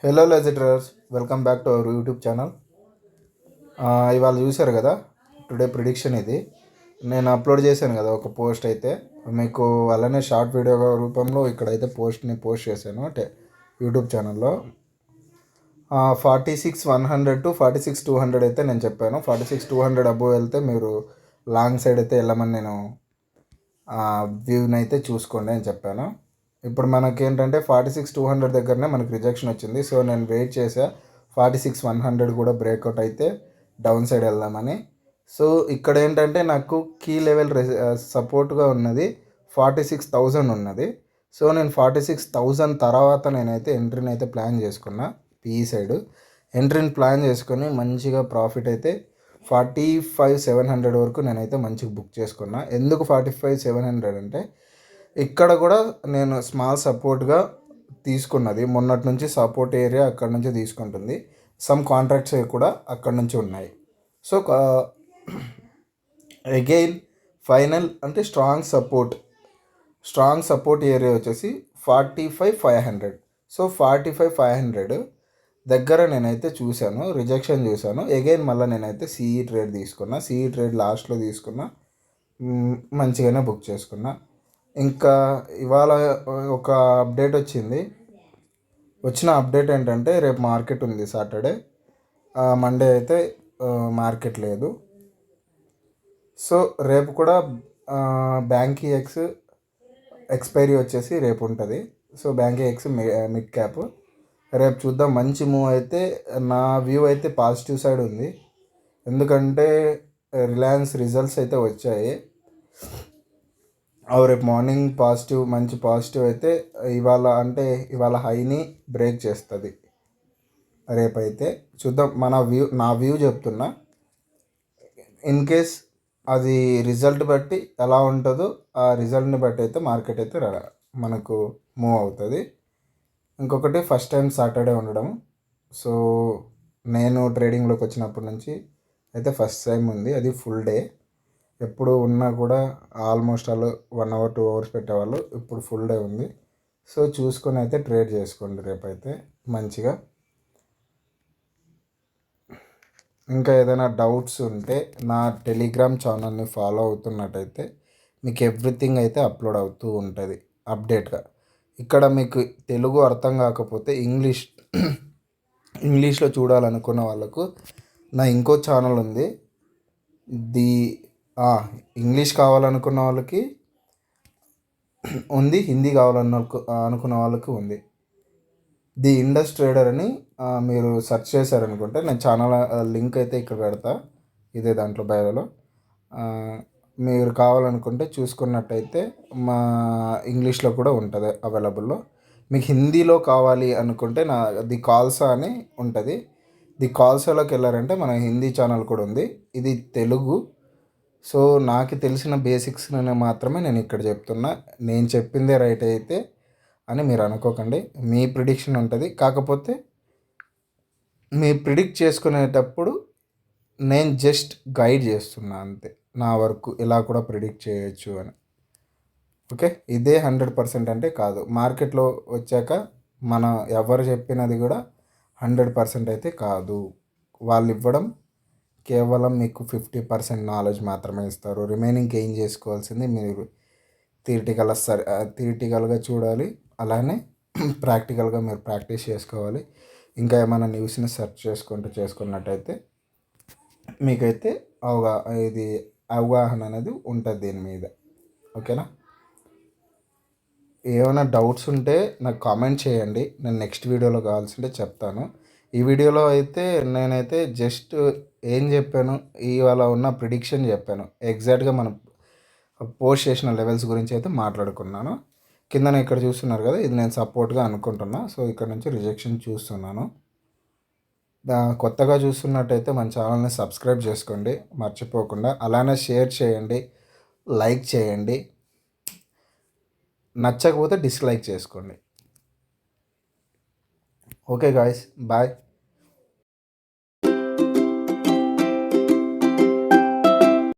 Hello లెజిటర్స్, welcome back to our YouTube channel. ఇవాళ చూశారు కదా, టుడే ప్రిడిక్షన్ ఇది. నేను అప్లోడ్ చేశాను కదా ఒక పోస్ట్ అయితే, మీకు అలానే షార్ట్ వీడియో రూపంలో ఇక్కడైతే పోస్ట్ చేశాను యూట్యూబ్ ఛానల్లో. 46,100 టు 46,200 అయితే నేను చెప్పాను. 46,200 అబోవ్ వెళ్తే మీరు లాంగ్ సైడ్ అయితే వెళ్ళమని నేను వ్యూని అయితే చూసుకోండి అని చెప్పాను. ఇప్పుడు మనకేంటంటే 46,200 దగ్గరనే మనకి రిజెక్షన్ వచ్చింది. సో నేను వెయిట్ చేసా 46,100 కూడా బ్రేక్అవుట్ అయితే డౌన్ సైడ్ వెళ్దామని. సో ఇక్కడ ఏంటంటే నాకు కీ లెవెల్ సపోర్ట్గా ఉన్నది 46,000 ఉన్నది. సో నేను 46,000 తర్వాత నేనైతే ఎంట్రీని అయితే ప్లాన్ చేసుకున్నా. పిఈ సైడ్ ఎంట్రీని ప్లాన్ చేసుకొని మంచిగా ప్రాఫిట్ అయితే 45,700 వరకు నేనైతే మంచిగా బుక్ చేసుకున్నా. ఎందుకు 45,700 అంటే ఇక్కడ కూడా నేను స్మాల్ సపోర్ట్గా తీసుకున్నది. మొన్నటి నుంచి సపోర్ట్ ఏరియా అక్కడ నుంచి తీసుకుంటుంది. సమ్ కాంట్రాక్ట్స్ కూడా అక్కడ నుంచి ఉన్నాయి. సో అగైన్ ఫైనల్ అంటే స్ట్రాంగ్ సపోర్ట్ ఏరియా వచ్చేసి 45,500. సో 45,500 దగ్గర నేనైతే చూశాను, రిజెక్షన్ చూశాను. అగైన్ మళ్ళీ నేనైతే సిఈ ట్రేడ్ తీసుకున్నా. సిఈ ట్రేడ్ లాస్ట్లో తీసుకున్నా, మంచిగానే బుక్ చేసుకున్నా. ఇంకా ఇవాళ ఒక అప్డేట్ వచ్చిన అప్డేట్ ఏంటంటే రేపు మార్కెట్ ఉంది, సాటర్డే. మండే అయితే మార్కెట్ లేదు. సో రేపు కూడా బ్యాంకీ ఎక్స్పైరీ వచ్చేసి రేపు ఉంటుంది. సో బ్యాంకీ మిడ్ క్యాప్ రేపు చూద్దాం. మంచి మూవ్ అయితే నా వ్యూ అయితే పాజిటివ్ సైడ్ ఉంది. ఎందుకంటే రిలయన్స్ రిజల్ట్స్ అయితే వచ్చాయి. రేపు మార్నింగ్ మంచి పాజిటివ్ అయితే ఇవాళ హైని బ్రేక్ చేస్తుంది. రేపైతే చూద్దాం. నా వ్యూ చెప్తున్నా. ఇన్ కేస్ అది రిజల్ట్ బట్టి ఎలా ఉంటుందో ఆ రిజల్ట్ని బట్టి అయితే మార్కెట్ అయితే మనకు మూవ్ అవుతుంది. ఇంకొకటి ఫస్ట్ టైం సాటర్డే ఉండడం. సో నేను ట్రేడింగ్లోకి వచ్చినప్పటి నుంచి అయితే ఫస్ట్ టైం ఉంది, అది ఫుల్ డే. ఎప్పుడు ఉన్నా కూడా ఆల్మోస్ట్ 1 అవర్ 2 అవర్స్ పెట్టేవాళ్ళు, ఇప్పుడు ఫుల్ డే ఉంది. సో చూసుకొని అయితే ట్రేడ్ చేసుకోండి రేపైతే మంచిగా. ఇంకా ఏదైనా డౌట్స్ ఉంటే నా టెలిగ్రామ్ ఛానల్ని ఫాలో అవుతున్నట్టయితే మీకు ఎవ్రీథింగ్ అయితే అప్లోడ్ అవుతూ ఉంటుంది అప్డేట్గా. ఇక్కడ మీకు తెలుగు అర్థం కాకపోతే ఇంగ్లీష్లో చూడాలనుకున్న వాళ్ళకు నా ఇంకో ఛానల్ ఉంది. ఇంగ్లీష్ కావాలనుకున్న వాళ్ళకి ఉంది, హిందీ అనుకున్న వాళ్ళకి ఉంది. ది ఇండస్ ట్రేడర్ అని మీరు సెర్చ్ చేశారనుకుంటే నేను ఛానల్ లింక్ అయితే ఇక్కడ పెడతా, ఇదే దాంట్లో బయోలో. మీరు కావాలనుకుంటే చూసుకున్నట్టయితే మా ఇంగ్లీష్లో కూడా ఉంటుంది అవైలబుల్లో. మీకు హిందీలో కావాలి అనుకుంటే ది కాల్సా అని ఉంటుంది. ది కాల్సాలోకి వెళ్ళారంటే మన హిందీ ఛానల్ కూడా ఉంది. ఇది తెలుగు. సో నాకు తెలిసిన బేసిక్స్ మాత్రమే నేను ఇక్కడ చెప్తున్నా. నేను చెప్పిందే రైట్ అయితే అని మీరు అనుకోకండి. మీ ప్రిడిక్షన్ ఉంటుంది. కాకపోతే మీ ప్రిడిక్ట్ చేసుకునేటప్పుడు నేను జస్ట్ గైడ్ చేస్తున్నా అంతే. నా వరకు ఇలా కూడా ప్రిడిక్ట్ చేయొచ్చు అని. ఓకే, ఇదే 100% అంటే కాదు. మార్కెట్లో వచ్చాక మనం ఎవరు చెప్పినది కూడా 100% అయితే కాదు. వాళ్ళు ఇవ్వడం కేవలం మీకు 50% నాలెడ్జ్ మాత్రమే ఇస్తారు. రిమైనింగ్ గెయిన్ చేసుకోవాల్సింది మీరు థియరిటికల్గా చూడాలి. అలానే ప్రాక్టికల్గా మీరు ప్రాక్టీస్ చేసుకోవాలి. ఇంకా ఏమైనా న్యూస్ని సెర్చ్ చేసుకున్నట్టయితే మీకైతే అవగాహన అనేది ఉంటుంది దీని మీద. ఓకేనా? ఏమైనా డౌట్స్ ఉంటే నాకు కామెంట్ చేయండి. నేను నెక్స్ట్ వీడియోలో కావాల్సింటే చెప్తాను. ఈ వీడియోలో అయితే నేనైతే జస్ట్ ఏం చెప్పాను, ఇవాళ ఉన్న ప్రిడిక్షన్ చెప్పాను. ఎగ్జాక్ట్గా మనం పోస్ట్ చేసిన లెవెల్స్ గురించి అయితే మాట్లాడుకున్నాను. కింద ఇక్కడ చూస్తున్నారు కదా, ఇది నేను సపోర్ట్గా అనుకుంటున్నా. సో ఇక్కడ నుంచి రిజెక్షన్ చూస్తున్నాను. కొత్తగా చూస్తున్నట్టయితే మన ఛానల్ని సబ్స్క్రైబ్ చేసుకోండి మర్చిపోకుండా. అలానే షేర్ చేయండి, లైక్ చేయండి. నచ్చకపోతే డిస్లైక్ చేసుకోండి. Okay guys, bye.